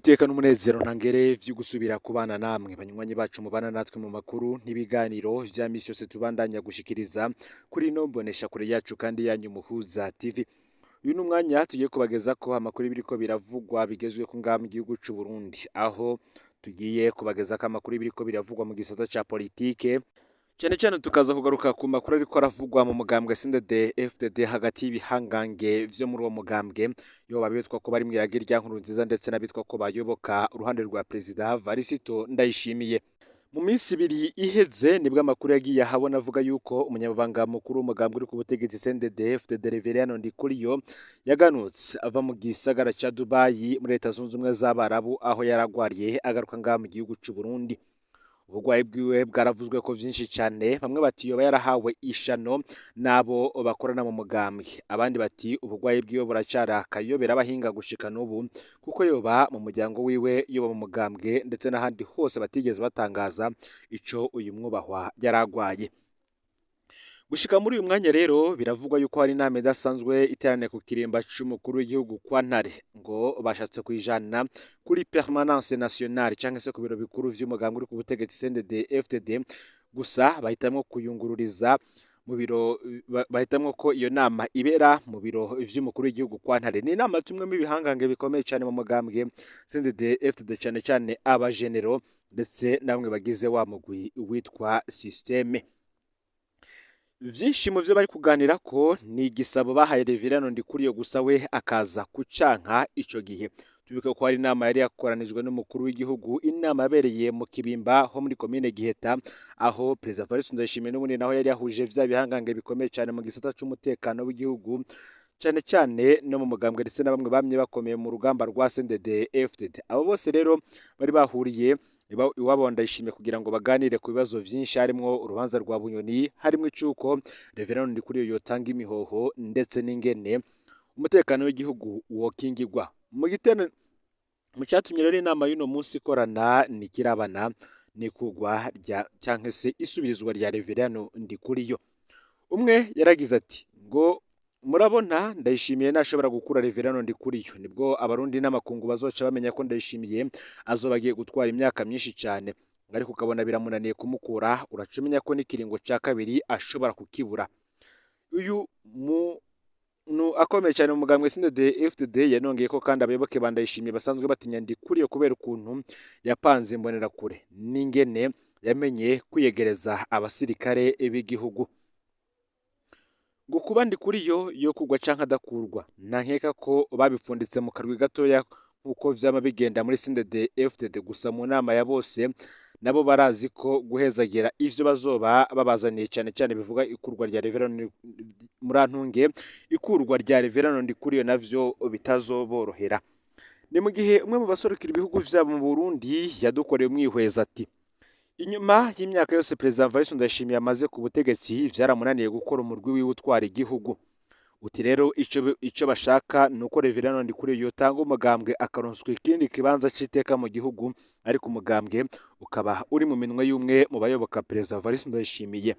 iteka n'umunezero ntangere vyo gusubira kubana namwe banywanyi bacu mubana natwe mu makuru n'ibiganiro vya misi yose tubandanya gushikiriza kuri ino mbonesha kure yacu kandi yanyu Muhuza TV. Uyu n'umwanya tugiye kubagezako amakuru biriko biravugwa bigezweko ngaha mu gihugu c'u Burundi, aho tugiye kubagezako amakuru biriko biravugwa mu gisata ca politike, cyane cyane tukaza kugaruka ku makuru ariko aravugwa mu mugambwe CNDD-FDD hagati y'ibihangange vyo muri uwo mugambwe, yo babitwa ko bari mwirage rya Nkurunziza ndetse n'abitwa ko bayoboka uruhande rwa Perezida Varisito Ndayishimiye. Mu minsi ibiri iheze nibwo amakuru yagiye ahabona avuga yuko umunyamabanga mukuru w'umugambwe uri ku butegetsi CNDD-FDD Reverien Ndikuriyo yaganutse ava mu gisagara ca Dubai muri Leta Zunze Ubumwe z'Abarabu, aho yaragwariye agaruka ngaha mu gihugu c'u Burundi. Ubugwayi bwiwe bwaravuzwe ko vyinshi cane, bamwe bati yoba yarahawe ishano nabo bakorana mu mugambwe, abandi bati ubugwayi bwiwe buracari akayobera abahinga gushika n'ubu, kuko yoba mu muryango wiwe, yoba mu mugambwe ndetse n'ahandi hose batigeze batangaza ico uyu mwubahwa yaragwaye. Gushika muri uyu mwanya rero biravugwa yuko hari inama idasanzwe iterane ku kirimba c'umukuru w'igihugu kwa Ntare, ngo bashatse kwijana kuri permanence nationale canke se ku biro bikuru vy'umugambwe uri ku butegetsi CNDD-FDD, gusa bahitamwo kuyungururiza mu biro, bahitamwo ko iyo nama ibera mu biro vy'umukuru w'igihugu kwa Ntare. Ni inama tumwe mu bihangange bikomeye cane mu mugambwe CNDD-FDD, cane cane abajenero ndetse namwe bagize wa mugwi witwa systeme. Vyinshi mu vyo bari kuganira ko ni igisabo bahaye Reverien Ndikuriyo, gusa we akaza kucanka ico gihe. Tubike ko hari inama yari yakoranijwe n'umukuru w'igihugu, inama yabereye mu Kibimba ho muri komine Giheta, aho Perezida Varisito Ndayishimiye n'ubundi naho yari yahuje vya bihangange bikomeye cane mu gisata c'umutekano w'igihugu, cane cane no mu mugambwe ndetse na bamwe bamye bakomeye mu rugamba rwa CNDD-FDD. Abo bose rero bari bahuriye iwabo Ndayishimiye kugira ngo baganire ku bibazo vyinshi, harimwo urubanza rwa Bunyoni, harimwo icuko Reverien Ndikuriyo yotanga imihoho ndetse n'ingene umutekano w'igihugu wokingirwa. Mu catumye rero inama y'uno munsi ikorana nikirabana n'ikugwa rya canke se isubirizwa rya Reverien Ndikuriyo. Umwe yaragize ati ngo murabona Ndayishimiye nashobora gukura Reverien Ndikuriyo, nibwo abarundi n'amakungu bazoca bamenya ko Ndayishimiye azoba agiye gutwara imyaka myinshi cane, ariko ukabona biramunaniye kumukura, uracumenya ko n'ikiringo ca kabiri ashobora kukibura. Uyu muntu akomeye cyane mu mugambwe CNDD-FDD yanongeye ko kandi abayoboke ba Ndayishimiye basanzwe batinya Ndikuriyo kubera ukuntu yapanze imbonerakure n'ingene yamenye kwiyegereza abasirikare b'igihugu. Ngo kuba Ndikuriyo yo kugwa canke adakurwa, nankeka ko babipfunditse mu karwi gatoya nk'uko vyama bigenda muri CNDD-FDD, gusa mu nama ya bose nabo barazi ko guhezagera ivyo bazoba babazaniye, cane cane bivuga ikurwa rya Reverien Murantunge, ikurwa rya Reverien Ndikuriyo navyo bitazoborohera. Ni mu gihe umwe mu basorokera ibihugu vyabo mu Burundi yadukoreye umwihweza ati inyuma y'imyaka yose Perezida Varisito Ndayishimiye amaze ku butegetsi, vyaramunaniye gukora umurwi wiwe utwara igihugu. Uti rero ico bashaka nuko Reverien Ndikuriyo yotanga umugambwe akaronswa ikindi kibanza c'iteka mu gihugu, ariko umugambwe ukaba uri mu minwe y'umwe mu bayoboka Perezida Varisito Ndayishimiye.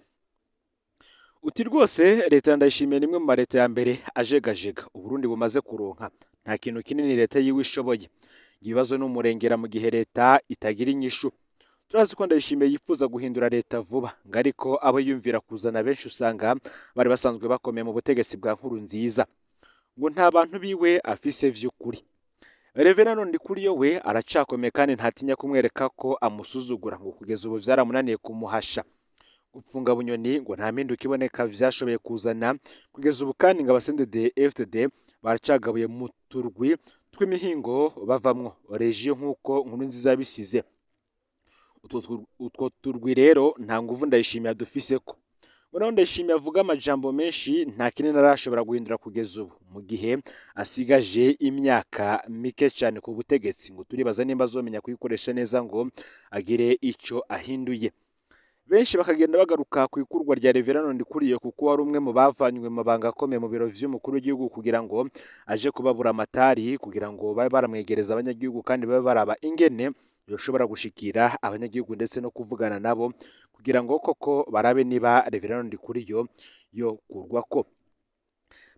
Uti rwose leta ya Ndayishimiye nimwe mu mareta ya mbere ajegajega Uburundi bumaze kuronka, nta kintu kinini leta yiwe ishoboye. Ibibazo n'umurengera mu gihe leta itagira inyishu. Turazi ko Ndayishimiye yifuza guhindura leta vuba, ngo ariko abo yumvira kuzana benshi usanga bari basanzwe bakomeye mu butegetsi bwa Nkurunziza, ngo nta bantu biwe afise vy'ukuri. Reverien Ndikuriyo we aracakomeye kandi ntatinya kumwereka ko amusuzugura, ngo kugeza ubu vyaramunaniye kumuhasha. Gupfunga Bunyoni ngo nta mpinduka iboneka vyashoboye kuzana, kugeza ubu kandi ngo CNDD-FDD baracagabuye mu turwi tw'imihingo bavamwo regiyo nk'uko Nkurunziza yabisize. Utwo turwi rero nta nguvu Ndayishimiye adufiseko. Naho Ndayishimiye avuga amajambo menshi, nta kinini arashobora guhindura kugeza ubu, mu gihe asigaje imyaka mike cane ku butegetsi, ngo turibaza nimba azomenya kuyikoresha neza ngo agire ico ahinduye. Benshi bakagenda bagaruka ku ikurwa rya Reverien Ndikuriyo, kuko wari umwe mu bavanywe mu mabanga akomeye mu biro vy'umukuru w'igihugu kugira ngo aje kubabura amatari, kugira ngo babe baramwegereza abanyagihugu kandi babe baraba ingene yoshobora gushikira abanyagihugu ndetse no kuvugana nabo, kugira ngo koko barabe niba Reverien Ndikuriyo yo kurwako.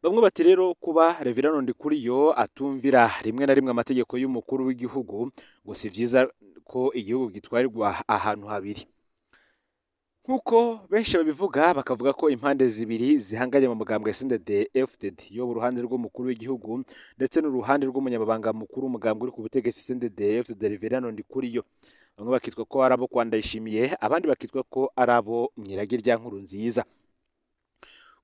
Bamwe bati rero kuba Reverend Ndikuriyo atumvira rimwe na rimwe amategeko y'umukuru w'igihugu ngo si vyiza ko igihugu gitwarirwa ahantu habiri. Nk'uko benshi babivuga bakavuga ko impande zibiri zihanganye mu mugambwe CNDD-FDD yo uruhande rw'umukuru w'igihugu ndetse n'uruhande rw'umunyamabanga mukuru umugambwe uri ku butegetsi CNDD-FDD Reverend Ndikuriyo. Bamwe bakitwa ko ari abo kwa Ndayishimiye, abandi bakitwa ko ari abo mw'iragi rya Nkurunziza.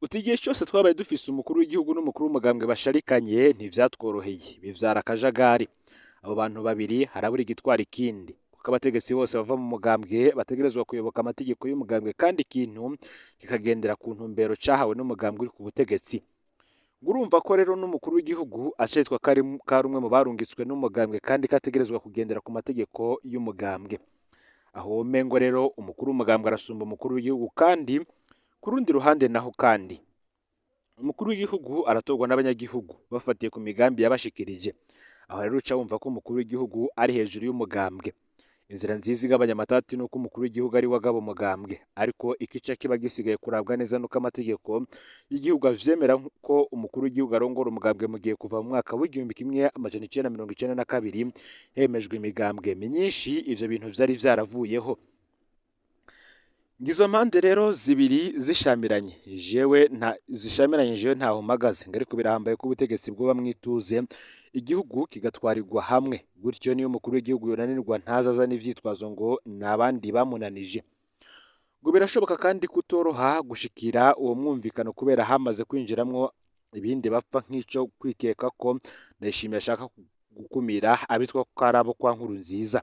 Uti igihe cyose twabaye dufise umukuru w'igihugu n'umukuru w'umugambwe basharikanye ntivyatworoheye, bivyara akajagari. Abo bantu babiri harabura igitwara ikindi, kuko abategetsi bose bava mu mugambwe bategerezwa kuyoboka amategeko y'umugambwe kandi ikintu kikagendera ku ntumbero cahawe n'umugambwe uri ku butegetsi. Urumva ko rero n'umukuru w'igihugu acitwa kari umwe mu barungitswe n'umugambwe kandi kategerezwa kugendera ku mategeko y'umugambwe. Aho mengo rero umukuru w'umugambwe arasumba umukuru w'igihugu, kandi ku rundi ruhande naho kandi umukuru w'igihugu aratorwa n'abanyagihugu bafatiye ku migambi yabashikirije. Aho rero uca wumva ko umukuru w'igihugu ari hejuru y'umugambwe. Inzira nziza igabanya amatati nuko umukuru w'igihugu ari wagaba umugambwe, ariko ikica kiba gisigaye kurabwa neza nuko amategeko y'igihugu avyemera ko umukuru w'igihugu arongora umugambwe mu gihe kuva mu mwaka w'igihumbi kimwe amajana icenda mirongo icenda na kabiri hemejwe imigambwe myinshi, ivyo bintu vyari vyaravuyeho. Ngizo mpande rero zibiri zishamiranye jewe ntaho mpagaze, ariko birahambaye ko ubutegetsi bwoba mwituze igihugu kigatwarirwa hamwe. Gutyo niyo umukuru w'igihugu yonanirwa ntazaza n'ivyitwazo ngo n'abandi bamunanije. Ngo birashoboka kandi kutoroha gushikira uwo mwumvikano kubera hamaze kwinjiramwo ibindi bapfa nk'ico kwikeka ko Ndayishimiye ashaka gukumira abitwa ko ari abo kwa Nkurunziza.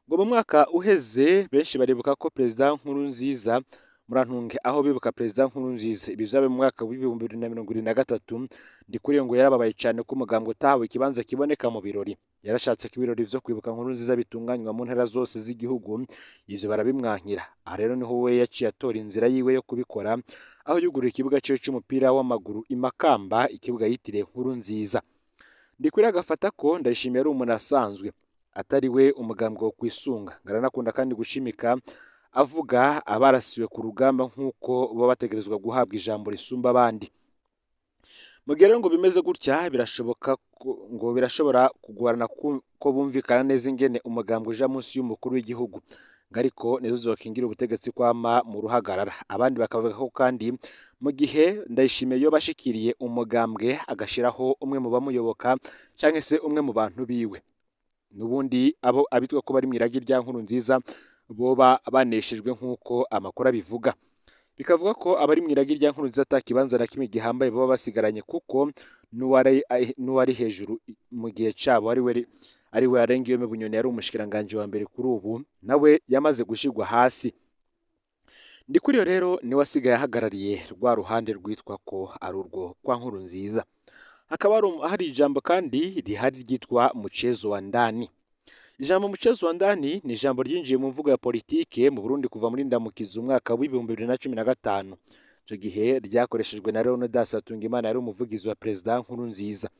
Ngo mu mwaka uheze benshi baribuka ko Perezida Nkurunziza murantunge aho bibuka Perezida Nkurunziza ibi vyabaye mu mwaka w'ibihumbi 2023. Ndikuriyo ngo yarababaye cyane ko umugambwe utahawe ikibanza kiboneka mu birori. Yarashatse ko ibirori vyo kwibuka Nkurunziza bitunganywa mu ntara zose z'igihugu, ivyo barabimwankira. Aha rero niho we yaciye atora inzira yiwe yo kubikora, aho yugurura ikibuga ciwe c'umupira w'amaguru i Makamba, ikibuga yitiriye Nkurunziza. Ndikuriyo agafata ko Ndayishimiye ari umuntu asanzwe atari we umugambwe wo kwisunga. Ngaranakunda kandi gushimika avuga abarasiwe ku rugamba nk'uko baba bategerezwa guhabwa ijambo risumba abandi. Mu gihe rero ngo bimeze gutya birashobora kugorana ko bumvikana neza ingene umugambwe uja munsi y'umukuru w'igihugu, ariko nizo zokingira ubutegetsi kwama mu ruhagarara. Abandi bakavuga ko kandi mu gihe Ndayishimiye yo bashikiriye umugambwe agashiraho umwe mu bamuyoboka canke se umwe mu bantu biwe, nubundi abo abitwa ko bari mw'iragi rya Nkurunziza boba baneshejwe nk'uko amakuru abivuga. Bikavuga ko abari mw'iragi rya Nkurunziza atakibanza na kimwe gihambaye baba basigaranye, kuko n'uwari hejuru mu gihe cabo ari we Arengiyome Bunyoni yari umushikiranganje wa mbere kuri ubu nawe yamaze gushigwa hasi. Ndikuriyo rero niwe asigaye ahagarariye rwa ruhande rwitwa ko ari urwo kwa Nkurunziza. Hakaba hari ijambo kandi rihari ryitwa mchezo wa ndani. Ijambo mchezo wa ndani ni ijambo ryinjiye mu mvugo ya politike mu Burundi kuva muri Ndamukiza umwaka w'ibihumbi 2015. Ico gihe ryakoreshejwe na Leonidas Hatungimana yari umuvugizi wa Perezida Nkurunziza.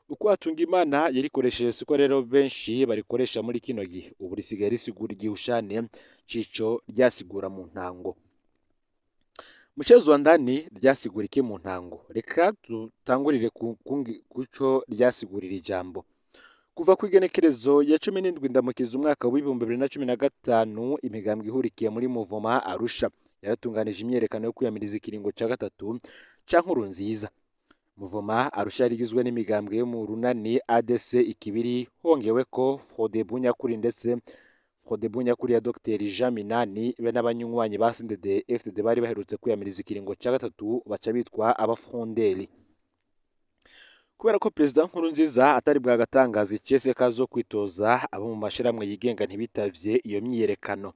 Uko Hatungimana yarikoresheje siko rero benshi barikoresha muri kino gihe. Ubu risigaye risigura igihushane cico ryasigura mu ntango. Mchezo wa ndani ryasigura iki mu ntango? Reka tutangurire kuco ryasigurira ijambo. Kuva ku igenekerezo ya 17 Ndamukiza umwaka w'ibihumbi 2015 imigambwe ihurikiye muri Mouvement Arusha yaratunganije imyerekano yo kwiyamiriza ikiringo ca gatatu ca Nkurunziza. Mouvement Arusha rigizwe n'imigambwe yo mu runani ADC ikibiri, hongewe ko Frodebu Nyakuri ndetse Frodebu Nyakuri ya Dr Jean Minani be n'abanywanyi ba CNDD-FDD bari baherutse kwiyamiriza ikiringo ca gatatu baca bitwa abafondeli. Kubera ko Perezida Nkurunziza atari bwagatangaza icese kazo kwitoza, abo mu mashiramwe yigenga ntibitavye iyo myiyerekano.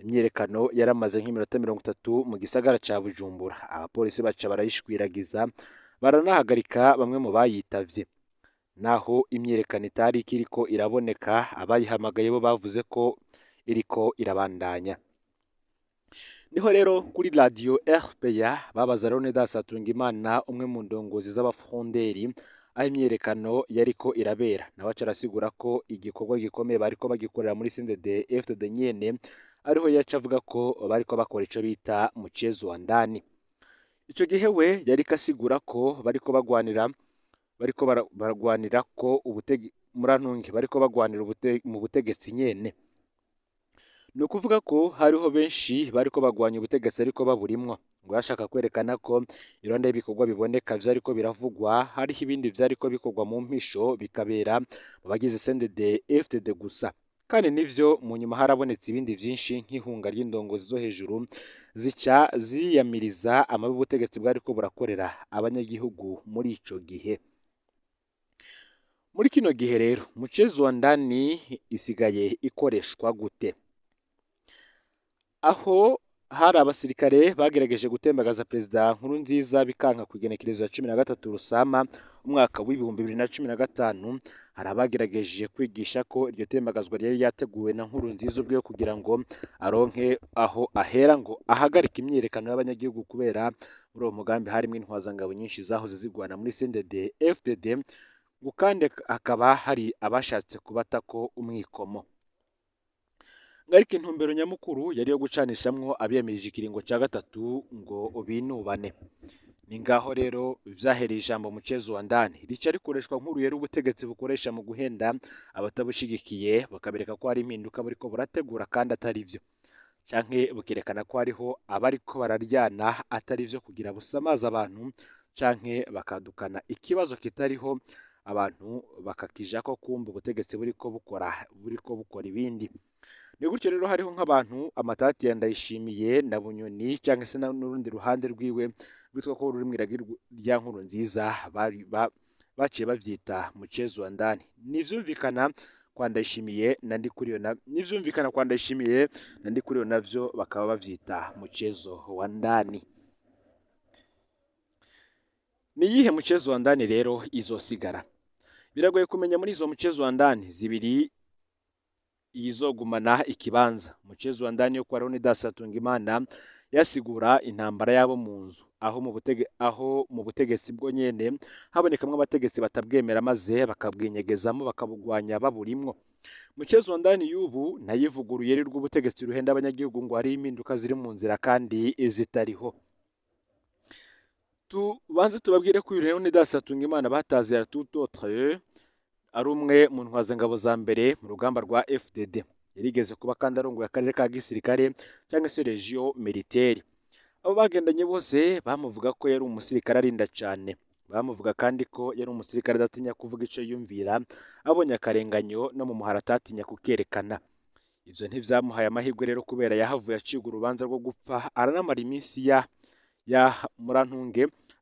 Imyiyerekano yaramaze nk'iminota 30 mu gisagara ca Bujumbura. Abapolisi baca barayishwiragiza baranahagarika bamwe mu bayitavye. Naho imyiyerekano itari kiriko iraboneka, abayihamagaye bo bavuze ko iriko irabandanya. Niho rero kuri radio RPA babaza Leonidas Hatungimana umwe mu ndongozi z'abafonderi aho imyerekano yariko irabera, nawe arasigura ko igikorwa gikomeye bariko bagikorera muri CNDD-FDD nyene, ariho yaca avuga ko bariko bakora ico bita mchezo wa ndani. ico gihe we yariko asigura ko baragwanira ko murantunge bariko bagwanira mu butegetsi nyene. Ni ukuvuga ko hariho benshi bariko bagwanya ubutegetsi ariko baburimwo, ngo yashaka kwerekana ko iruhande y'ibikorwa biboneka vyariko biravugwa hariho ibindi vyariko bikorwa mu mpisho bikabera mu bagize CNDD-FDD gusa. Kandi nivyo mu nyuma harabonetse ibindi vyinshi nk'ihunga ry'indongozi zo hejuru zica ziyamiriza amabi ubutegetsi bwariko burakorera abanyagihugu muri ico gihe. Muri kino gihe rero mchezo wa ndani isigaye ikoreshwa gute? Aho hari abasirikare bagerageje gutembagaza Perezida Nkurunziza bikanka ku igenekerezo ya 13 Rusama umwaka w'ibihumbi 2015, hari abagerageje kwigisha ko iryo tembagazwa ryari yateguwe na Nkurunziza ubwe kugira ngo aronke aho ahera ngo ahagarika imyiyerekano y'abanyagihugu, kubera muri uwo mugambi harimo intwazangabo nyinshi zahoze zigwana muri CNDD-FDD, ngo kandi hakaba hari abashatse kubatako umwikomo. Ngariko intumbero nyamukuru yari yo gucanishamwo abiyamirije ikiringo ca gatatu ngo binubane. Ni ngaho rero vyahereye ijambo mchezo wa ndani rica rikoreshwa nkuru yari ubutegetsi bukoresha mu guhenda abatabushigikiye, bakabereka ko hari impinduka buriko burategura kandi atari vyo, canke bukerekana ko hariho abariko bararyana atari vyo kugira busamaza abantu, canke bakadukana ikibazo kitariho abantu bakakijako kumva ubutegetsi buriko bukora ibindi. Ni gutyo rero hariho nk'abantu amatati ya Ndayishimiye na Bunyoni cyangwa se n'urundi ruhande rwiwe rwitwa ko ruri mwiragi rya Nkurunziza baciye bavyita mchezo wa ndani. Nivyumvikana kwa Ndayishimiye na Ndikuriyo navyo bakaba bavyita mchezo wa ndani. Ni yihe mchezo wa ndani rero izosigara? Biragoye kumenya muri izo mchezo wa ndani zibiri izogumana ikibanza. Mchezo wa ndani yo kwa Leonidas Hatungimana yasigura intambara yabo mu nzu, aho mu butegetsi bwo nyene habonekamwe abategetsi batabwemera maze bakabwinyegezamo bakabugwanya baburimwo. Mchezo wa ndani y'ubu nayivuguruye ri rw'ubutegetsi ruhenda abanyagihugu ngo hari impinduka ziri mu nzira kandi zitariho. Tubanze tubabwire ko Leonidas Hatungimana batazira tout autre ari umwe mu ntwazangabo za mbere mu rugamba rwa FDD, yarigeze kuba kandi arongoye akarere ka gisirikare cyangwa se region militaire. Abo bagendanye bose bamuvuga ko yari umusirikare arinda cyane, bamuvuga kandi ko yari umusirikare adatinya kuvuga ico yumvira, abonye akarenganyo no mu muhara atatinya kukerekana. Ivyo ntivyamuhaye amahirwe rero, kubera yahavuye acibwa urubanza rwo gupfa, aranamara iminsi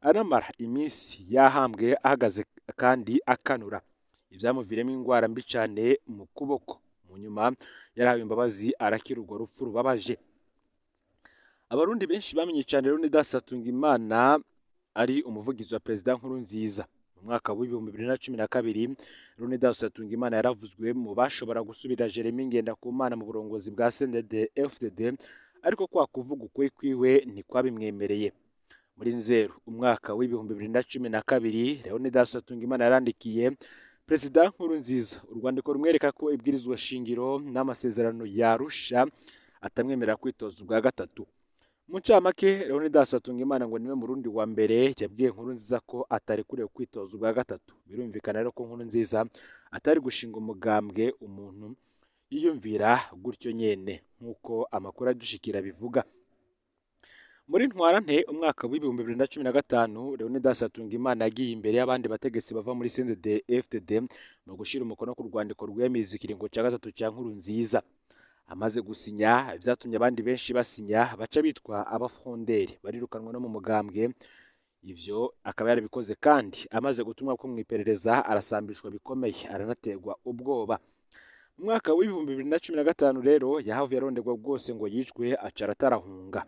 aranamara iminsi yahambwe ahagaze kandi akanura. Ivyamuviremo ingwara mbi cane mu kuboko. Mu nyuma yarahawe imbabazi arakira urwo rupfu rubabaje. Abarundi benshi bamenye cane Leonidas Hatungimana ari umuvugizi wa Perezida Nkurunziza. Mu mwaka w'ibihumbi 2012 Leonidas Hatungimana yaravuzwe mu bashobora gusubira Jeremy Ngendakumana mu burongozi bwa CNDD-FDD, ariko kwa kuvuga ukwe kwiwe ntikwabimwemereye. Muri Nzeru umwaka w'ibihumbi 2012 Leonidas Hatungimana yarandikiye Perezida Nkurunziza urwandiko rumwereka ko ibwirizwa shingiro n'amasezerano yarusha atamwemerera kwitoza ubwa gatatu. Mu ncamake Leonidas Hatungimana ngo niwe Murundi wa mbere yabwiye Nkurunziza ko atari kuriwe kwitoza ubwa gatatu. Birumvikana rero ko Nkurunziza atari gushinga umugambwe umuntu yiyumvira gutyo nyene, nk'uko amakuru adushikira bivuga. Muri Ntwarante umwaka w'ibihumbi 2015 Leonidas Hatungimana yagiye imbere y'abandi bategetsi bava muri CNDD-FDD mu gushira umukono ku rwandiko rwemeza ikiringo ca gatatu ca Nkurunziza. Amaze gusinya vyatumye abandi benshi basinya, baca bitwa abafonderi, barirukanwa no mu mugambwe. Ivyo akaba yarabikoze kandi amaze gutumwa ko mwiperereza, arasambishwa bikomeye, aranategwa ubwoba. Mu mwaka w'ibihumbi 2015 rero yahavuye aronderwa bwose ngo yicwe, acara atarahunga.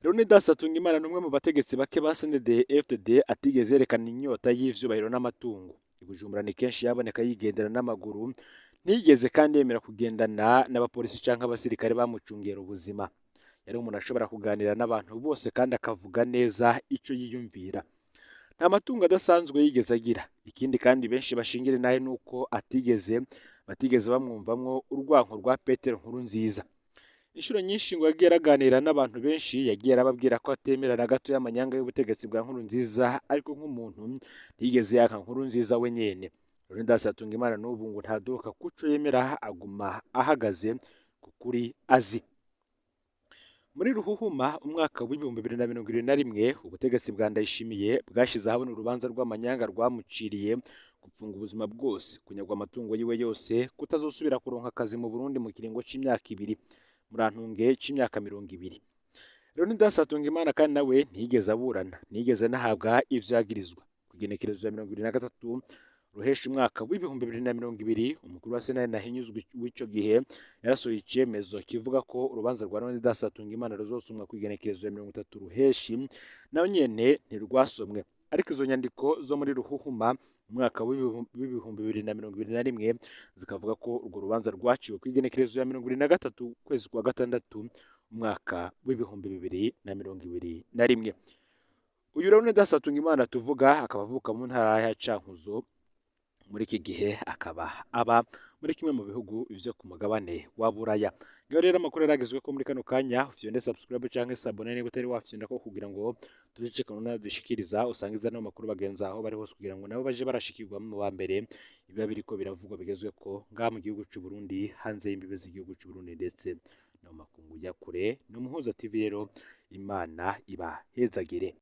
Leonidas Hatungimana numwe mu bategetsi bake ba CNDD-FDD atigeze yerekana inyota y'ivyubahiro n'amatungo. I Bujumbura ni kenshi yaboneka yigendera n'amaguru, ntiyigeze kandi yemera kugendana n'abapolisi canke abasirikare bamucungera ubuzima. Yari umuntu ashobora kuganira n'abantu bose kandi akavuga neza ico yiyumvira. Nta matungo adasanzwe yigeze agira. Ikindi kandi benshi bashingire naye nuko batigeze bamwumvamwo urwanko rwa Petero Nkurunziza. inshuro nyinshi ngo yagiye araganira n'abantu benshi, yagiye arababwira ko atemera na gato y'amanyanga y'ubutegetsi bwa Nkurunziza, ariko nk'umuntu ntiyigeze yaka Nkurunziza we nyene. Leonidas Hatungimana n'ubu ngo ntadohoka kuco yemera, aguma ahagaze ku kuri azi. Muri Ruhuhuma umwaka w'ibihumbi 2021 ubutegetsi bwa Ndayishimiye bwashize ahabona urubanza rw'amanyanga rwamuciriye gupfunga ubuzima bwose, kunyagwa amatungo yiwe yose, kutazosubira kuronka akazi mu Burundi mu kiringo c'imyaka 2, murantunge c'imyaka 20. Leonidas Hatungimana kandi nawe ntiyigeze aburana, ntiyigeze nahabwa ivyo yagirizwa. Kugenekerezo ya 2023 ruhesha umwaka w'ibihumbi 2020 umukuru wa Sena Nahinyuzwe w'ico gihe yarasohoye icemezo kivuga ko urubanza rwa Leonidas Hatungimana ruzosomwa kugenekerezo ya 30 ruheshi, naho nyene ntirwasomwe. Ariko izo nyandiko zo muri Ruhuhuma umwaka w'ibihumbi 2021 zikavuga ko urwo rubanza rwaciwe kugenekerezo ya 23 kwezi kwa gatandatu umwaka w'ibihumbi 2021. Uyu Leonidas Hatungimana tuvuga akaba avuka mu ntara ya Cankuzo, muri iki gihe akaba aba muri kimwe mu bihugu vyo ku mugabane wa Buraya. Ngiyo rero amakuru yaragezwe ko muri kano kanya, ufyonde subscribe canke s'abone niba utari wafyonda ko kugira ngo tuzicekana dushikiriza usangiza no makuru bagenza aho bari hose kugira ngo nabo baje barashikirwa mu wa mbere ibiba biriko biravugwa bigezwe ko nga mu gihugu c'u Burundi, hanze y'imbibe z'igihugu c'u Burundi ndetse no makungu ya kure. No Muhuza TV rero, Imana iba hezagire.